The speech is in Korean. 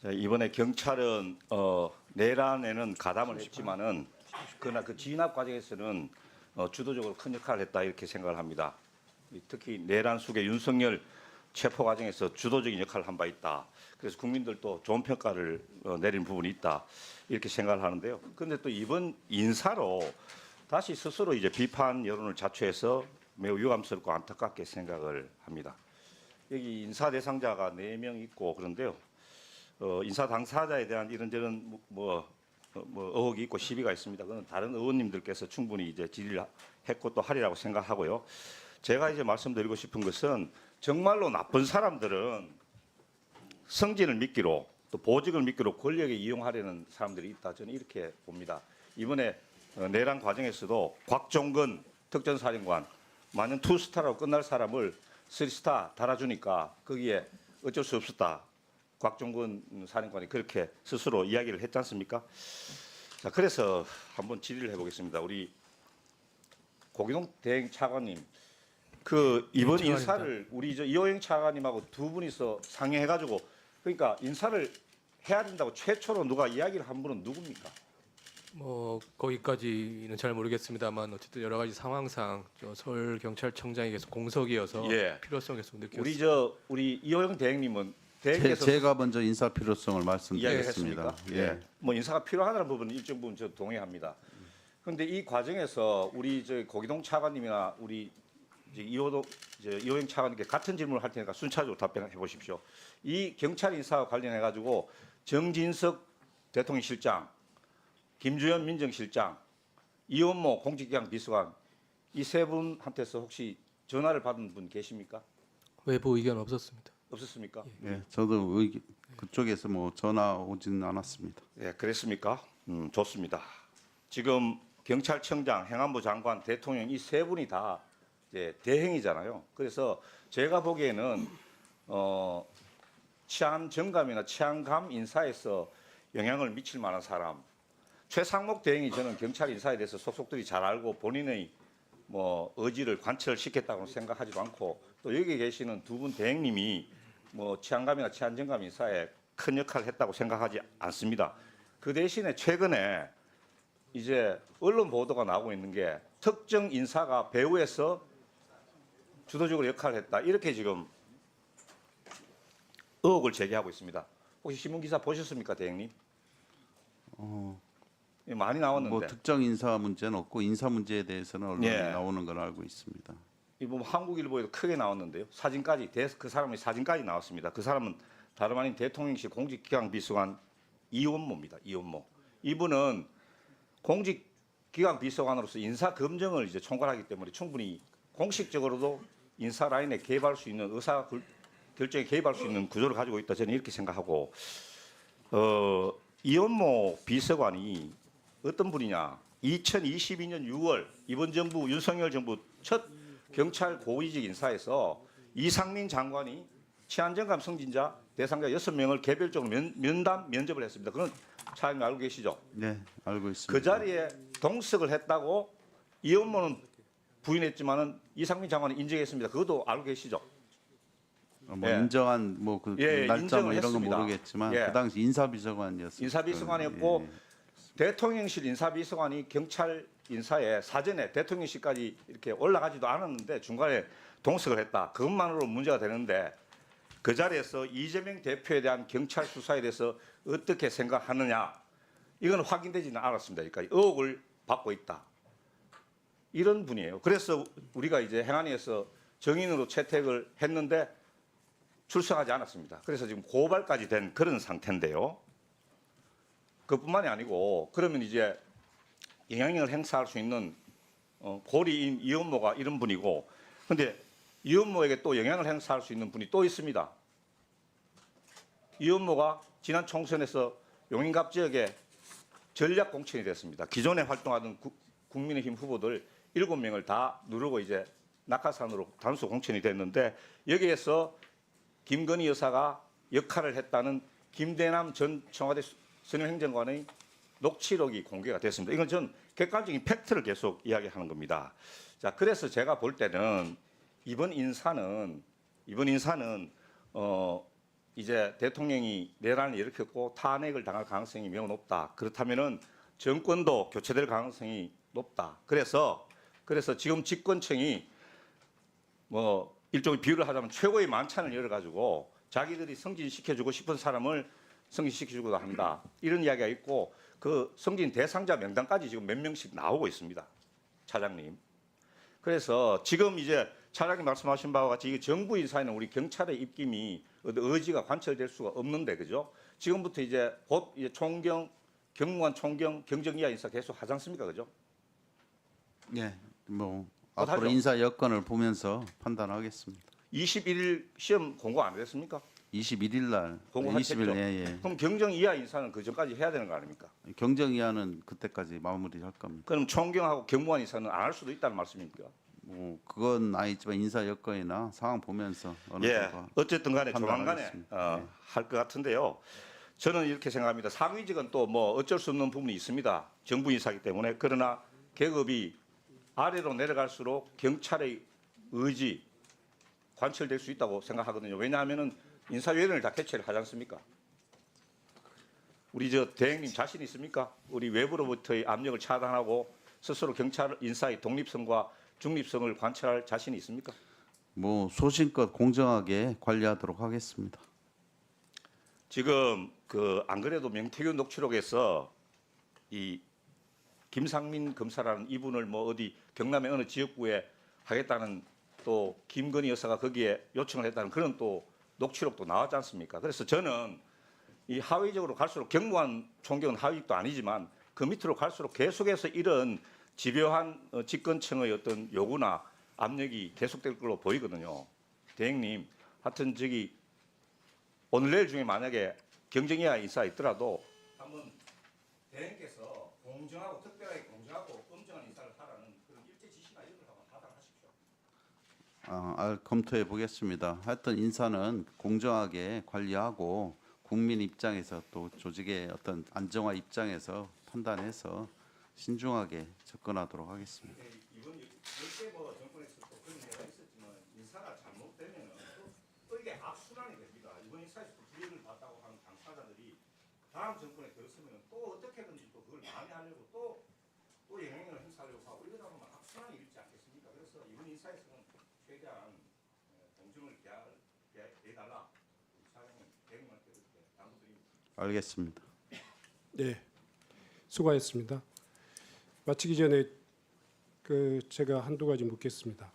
자, 이번에 경찰은 내란에는 가담을 했지만은 그러나 그 진압 과정에서는 주도적으로 큰 역할을 했다 이렇게 생각을 합니다. 특히 내란 수계 윤석열 체포 과정에서 주도적인 역할을 한 바 있다. 그래서 국민들도 좋은 평가를 내린 부분이 있다 이렇게 생각을 하는데요. 그런데 또 이번 인사로 다시 스스로 이제 비판 여론을 자초해서 매우 유감스럽고 안타깝게 생각을 합니다. 여기 인사 대상자가 4명 있고 그런데요. 인사 당사자에 대한 이런저런 의혹이 있고 시비가 있습니다. 그건 다른 의원님들께서 충분히 이제 질의를 했고 또 하리라고 생각하고요. 제가 이제 말씀드리고 싶은 것은 정말로 나쁜 사람들은 성진을 미끼로 또 보직을 미끼로 권력에 이용하려는 사람들이 있다. 저는 이렇게 봅니다. 이번에 내란 과정에서도 곽종근 특전사령관 만약 2스타라고 끝날 사람을 3스타 달아주니까 거기에 어쩔 수 없었다. 곽종근 사령관이 그렇게 스스로 이야기를 했지 않습니까? 자, 그래서 한번 질의를 해보겠습니다. 우리 고기동 대행 차관님, 그 이번 인사를 우리 이호영 차관님하고 두 분이서 상의해가지고 그러니까 인사를 해야 된다고 최초로 누가 이야기를 한 분은 누굽니까? 뭐 거기까지는 잘 모르겠습니다만 어쨌든 여러 가지 상황상 서울 경찰청장이 계속 공석이어서 예. 필요성을 계속 느꼈습니다. 우리 이호영 대행님은 대행께서 제가 먼저 인사 필요성을 이야기를 말씀드렸습니다. 했습니까? 예. 뭐 인사가 필요하다는 부분은 일정 부분 저 동의합니다. 그런데 이 과정에서 우리 고기동 차관님이나 우리 이호영 차관님께 같은 질문을 할 테니까 순차적으로 답변해 보십시오. 이 경찰 인사와 관련해 가지고 정진석 대통령 실장, 김주현 민정실장, 이원모 공직기강 비서관 이 세 분한테서 혹시 전화를 받은 분 계십니까? 외부 의견 없었습니다. 없었습니까? 예, 저도 그쪽에서 뭐 전화 오지는 않았습니다. 예, 그랬습니까? 좋습니다. 지금 경찰청장, 행안부 장관, 대통령 이 세 분이 다 이제 대행이잖아요. 그래서 제가 보기에는 치안 정감이나 치안감 인사에서 영향을 미칠 만한 사람, 최상목 대행이 저는 경찰 인사에 대해서 속속들이 잘 알고 본인의 뭐 의지를 관철시켰다고 생각하지도 않고 또 여기 계시는 두 분 대행님이 뭐 치안감이나 치안정감 인사에 큰 역할을 했다고 생각하지 않습니다. 그 대신에 최근에 이제 언론 보도가 나오고 있는 게 특정 인사가 배후에서 주도적으로 역할을 했다 이렇게 지금 의혹을 제기하고 있습니다. 혹시 신문 기사 보셨습니까, 대행님? 많이 나왔는데. 뭐 특정 인사 문제는 없고 인사 문제에 대해서는 언론에 예. 나오는 걸 알고 있습니다. 이 보면 한국일보에도 크게 나왔는데요. 사진까지 그 사람의 사진까지 나왔습니다. 그 사람은 다름 아닌 대통령실 공직기강 비서관 이원모입니다. 이원모. 이분은 공직기강 비서관으로서 인사 검증을 이제 총괄하기 때문에 충분히 공식적으로도 인사 라인에 개입할 수 있는 의사 결정에 개입할 수 있는 구조를 가지고 있다. 저는 이렇게 생각하고 이원모 비서관이 어떤 분이냐? 2022년 6월 이번 정부 윤석열 정부 첫 경찰 고위직 인사에서 이상민 장관이 치안정감 승진자 대상자 6명을 개별적으로 면접을 했습니다. 그건 차장님 알고 계시죠? 네, 알고 있습니다. 그 자리에 동석을 했다고 이원모는 부인했지만은 이상민 장관이 인정했습니다. 그것도 알고 계시죠? 뭐 예. 인정한 뭐그 예, 날짜 뭐 인정을 이런 건 했습니다. 모르겠지만 예. 그 당시 인사비서관이었습니다. 인사비서관이었고 예. 대통령실 인사비서관이 경찰 인사에 사전에 대통령실까지 이렇게 올라가지도 않았는데 중간에 동석을 했다. 그것만으로 문제가 되는데 그 자리에서 이재명 대표에 대한 경찰 수사에 대해서 어떻게 생각하느냐 이건 확인되지는 않았습니다. 그러니까 의혹을 받고 있다. 이런 분이에요. 그래서 우리가 이제 행안위에서 정인으로 채택을 했는데 출석하지 않았습니다. 그래서 지금 고발까지 된 그런 상태인데요. 그뿐만이 아니고 그러면 이제 영향력을 행사할 수 있는 고리인 이원모가 이런 분이고 근데 이원모에게 또 영향을 행사할 수 있는 분이 또 있습니다. 이원모가 지난 총선에서 용인갑 지역에 전략 공천이 됐습니다. 기존에 활동하던 국민의힘 후보들 7명을 다 누르고 이제 낙하산으로 단수 공천이 됐는데 여기에서 김건희 여사가 역할을 했다는 김대남 전 청와대 선임행정관의 녹취록이 공개가 됐습니다. 이건 전 객관적인 팩트를 계속 이야기하는 겁니다. 자, 그래서 제가 볼 때는 이번 인사는 이제 대통령이 내란을 일으켰고 탄핵을 당할 가능성이 매우 높다. 그렇다면은 정권도 교체될 가능성이 높다. 그래서 지금 집권층이 뭐 일종의 비유를 하자면 최고의 만찬을 열어가지고 자기들이 승진시켜주고 싶은 사람을 승진시켜주고도 한다. 이런 이야기가 있고 그 승진 대상자 명단까지 지금 몇 명씩 나오고 있습니다. 차장님. 그래서 지금 이제 차장님 말씀하신 바와 같이 이 정부 인사에는 우리 경찰의 입김이 의지가 관철될 수가 없는데 그죠? 지금부터 이제 곧 이제 경무관 총경 경정 이하 인사 계속 하지 않습니까? 그죠? 예, 뭐 하죠. 앞으로 인사 여건을 보면서 판단하겠습니다. 21일 시험 공고 안 됐습니까? 21일 날, 공고하셨죠? 20일 예. 그럼 경정 이하 인사는 그 전까지 해야 되는 거 아닙니까? 경정위원은 그때까지 마무리할 겁니다. 그럼 총경하고 경무관 인사는 안 할 수도 있다는 말씀입니까? 뭐 그건 아니지만 인사 여건이나 상황 보면서 어느 예. 정도 어쨌든 간에 조만간에 판단하겠습니다. 예. 할 것 같은데요. 저는 이렇게 생각합니다. 상위직은 또 뭐 어쩔 수 없는 부분이 있습니다. 정부 인사이기 때문에. 그러나 계급이 아래로 내려갈수록 경찰의 의지 관철될 수 있다고 생각하거든요. 왜냐하면은 인사위원회를 다 개최를 하지 않습니까? 우리 저 대행님 자신 있습니까? 우리 외부로부터의 압력을 차단하고 스스로 경찰 인사의 독립성과 중립성을 관철할 자신이 있습니까? 뭐 소신껏 공정하게 관리하도록 하겠습니다. 지금 그 안 그래도 명태균 녹취록에서 이 김상민 검사라는 이분을 뭐 어디 경남의 어느 지역구에 하겠다는 또 김건희 여사가 거기에 요청을 했다는 그런 또 녹취록도 나왔지 않습니까? 그래서 저는 이 하위적으로 갈수록 경무관 총경은 하위직도 아니지만 그 밑으로 갈수록 계속해서 이런 집요한 집권층의 어떤 요구나 압력이 계속될 걸로 보이거든요. 대행님, 하여튼 저기 오늘 내일 중에 만약에 경정이하 인사가 있더라도 한번 대행께서 공정하고 특별하게 공정하고 엄정한 인사를 하라는 그런 일제 지시나 이런 걸 한번 하달하십시오. 검토해 보겠습니다. 하여튼 인사는 공정하게 관리하고 국민 입장에서 또 조직의 어떤 안정화 입장에서 판단해서 신중하게 접근하도록 하겠습니다. 이번 열대 뭐 정권에서 또 그런 얘기가 있었지만 인사가 잘못되면 또 이게 악순환이 됩니다. 이번 인사에서 불이익을 받다고 하는 당사자들이 다음 정권에 들었으면 또 어떻게든지 또 그걸 만회하려고 또 영향을 행사하려고 하고 이러다 보면 악순환이 일지 않겠습니까? 그래서 이번 인사에서는 최대한 공정을 해달라. 차장님 대행님한테 그렇게 당부드립니다. 알겠습니다. 네, 수고하셨습니다. 마치기 전에 제가 한두 가지 묻겠습니다.